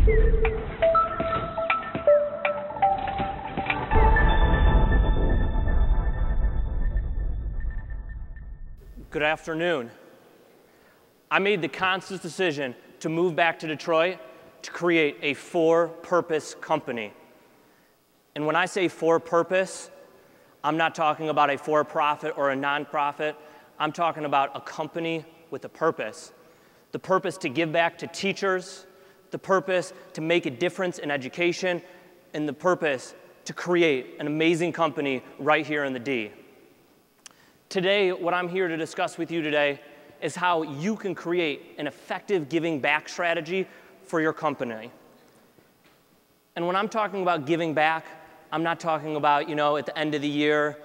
Good afternoon. I made the conscious decision to move back to Detroit to create a for-purpose company. And when I say for-purpose, I'm not talking about a for-profit or a nonprofit. I'm talking about a company with a purpose. The purpose to give back to teachers, the purpose to make a difference in education, and the purpose to create an amazing company right here in the D. Today, what I'm here to discuss with you today is how you can create an effective giving back strategy for your company. And when I'm talking about giving back, I'm not talking about, at the end of the year,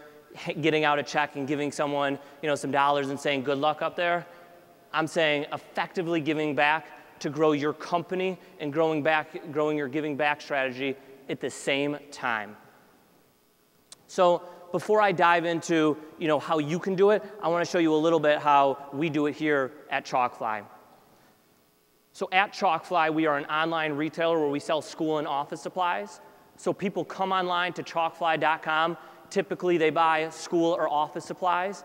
getting out a check and giving someone, some dollars and saying good luck up there. I'm saying effectively giving back to grow your company and growing your giving back strategy at the same time. So before I dive into how you can do it, I want to show you a little bit how we do it here at Chalkfly. So at Chalkfly, we are an online retailer where we sell school and office supplies. So people come online to chalkfly.com. Typically, they buy school or office supplies.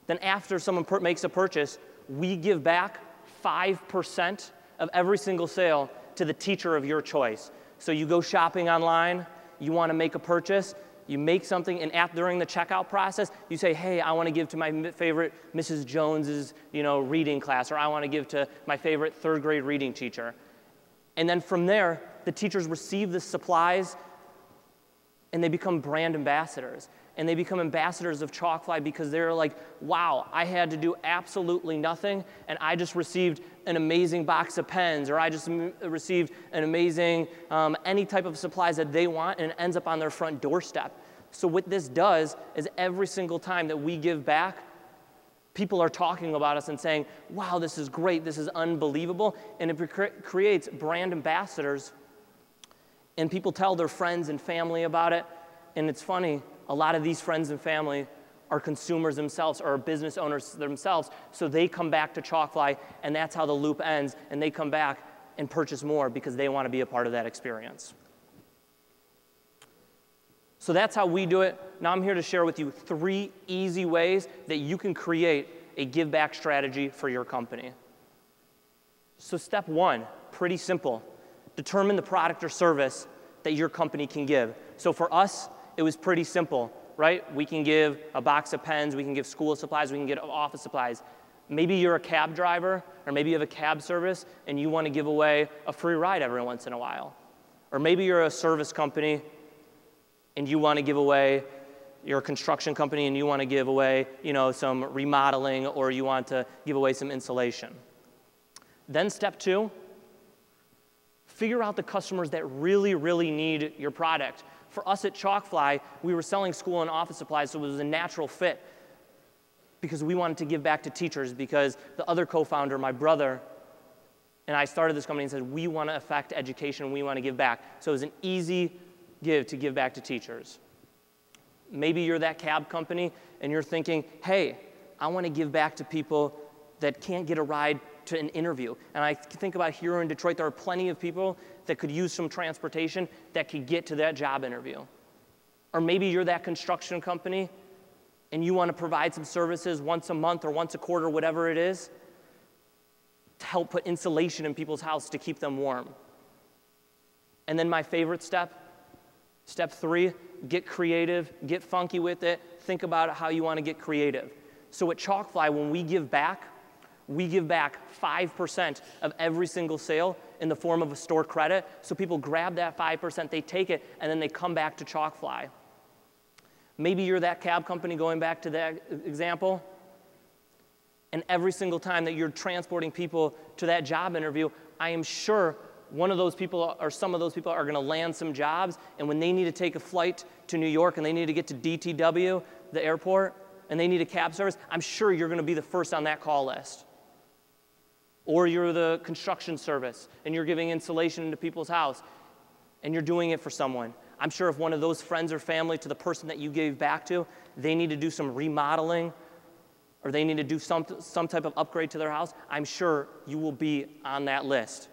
Then after someone makes a purchase, we give back 5% of every single sale to the teacher of your choice. So you go shopping online, you want to make a purchase, you make something, and during the checkout process, you say, hey, I want to give to my favorite Mrs. Jones's reading class, or I want to give to my favorite third grade reading teacher. And then from there, the teachers receive the supplies, and they become brand ambassadors. And they become ambassadors of Chalkfly because they're like, wow, I had to do absolutely nothing, and I just received an amazing box of pens, or I just received an amazing, any type of supplies that they want, and it ends up on their front doorstep. So what this does is every single time that we give back, people are talking about us and saying, wow, this is great, this is unbelievable, and it creates brand ambassadors, and people tell their friends and family about it. And it's funny, a lot of these friends and family are consumers themselves or business owners themselves, so they come back to Chalkfly, and that's how the loop ends, and they come back and purchase more because they want to be a part of that experience. So that's how we do it. Now I'm here to share with you 3 easy ways that you can create a give back strategy for your company. So step 1, pretty simple. Determine the product or service that your company can give. So for us, it was pretty simple, right? We can give a box of pens, we can give school supplies, we can get office supplies. Maybe you're a cab driver, or maybe you have a cab service, and you want to give away a free ride every once in a while. Or maybe you're a service company, and you want to give away, you're a construction company, and you want to give away, some remodeling, or you want to give away some insulation. Then step 2, figure out the customers that really, really need your product. For us at Chalkfly, we were selling school and office supplies, so it was a natural fit because we wanted to give back to teachers, because the other co-founder, my brother, and I started this company and said, we want to affect education and we want to give back. So it was an easy to give back to teachers. Maybe you're that cab company and you're thinking, hey, I want to give back to people that can't get a ride to an interview. And I think about here in Detroit, there are plenty of people that could use some transportation that could get to that job interview. Or maybe you're that construction company and you want to provide some services once a month or once a quarter, whatever it is, to help put insulation in people's house to keep them warm. And then my favorite step 3, get creative, get funky with it, think about how you want to get creative. So at Chalkfly, when we give back 5% of every single sale in the form of a store credit. So people grab that 5%, they take it, and then they come back to Chalkfly. Maybe you're that cab company, going back to that example, and every single time that you're transporting people to that job interview, I am sure one of those people or some of those people are going to land some jobs, and when they need to take a flight to New York and they need to get to DTW, the airport, and they need a cab service, I'm sure you're going to be the first on that call list. Or you're the construction service, and you're giving insulation into people's house, and you're doing it for someone. I'm sure if one of those friends or family to the person that you gave back to, they need to do some remodeling, or they need to do some type of upgrade to their house, I'm sure you will be on that list.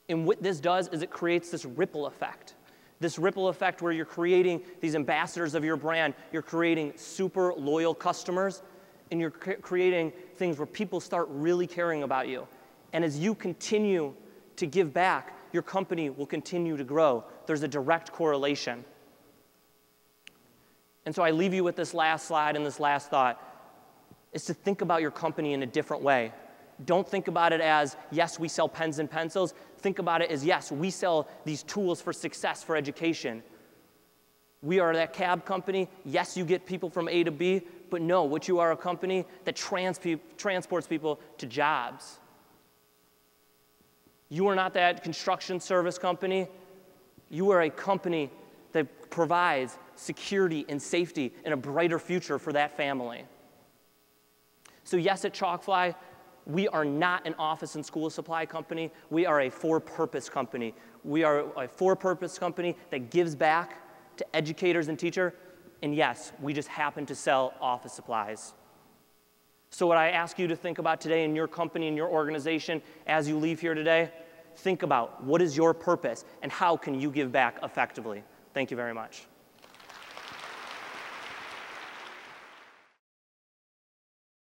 And what this does is it creates this ripple effect. This ripple effect where you're creating these ambassadors of your brand, you're creating super loyal customers, and you're creating things where people start really caring about you. And as you continue to give back, your company will continue to grow. There's a direct correlation. And so I leave you with this last slide and this last thought, is to think about your company in a different way. Don't think about it as, yes, we sell pens and pencils. Think about it as, yes, we sell these tools for success for education. We are that cab company. Yes, you get people from A to B, but no, what you are a company that transports people to jobs. You are not that construction service company. You are a company that provides security and safety and a brighter future for that family. So yes, at Chalkfly, we are not an office and school supply company. We are a for-purpose company. We are a for-purpose company that gives back to educators and teachers. And yes, we just happen to sell office supplies. So what I ask you to think about today in your company, in your organization, as you leave here today, think about what is your purpose and how can you give back effectively. Thank you very much.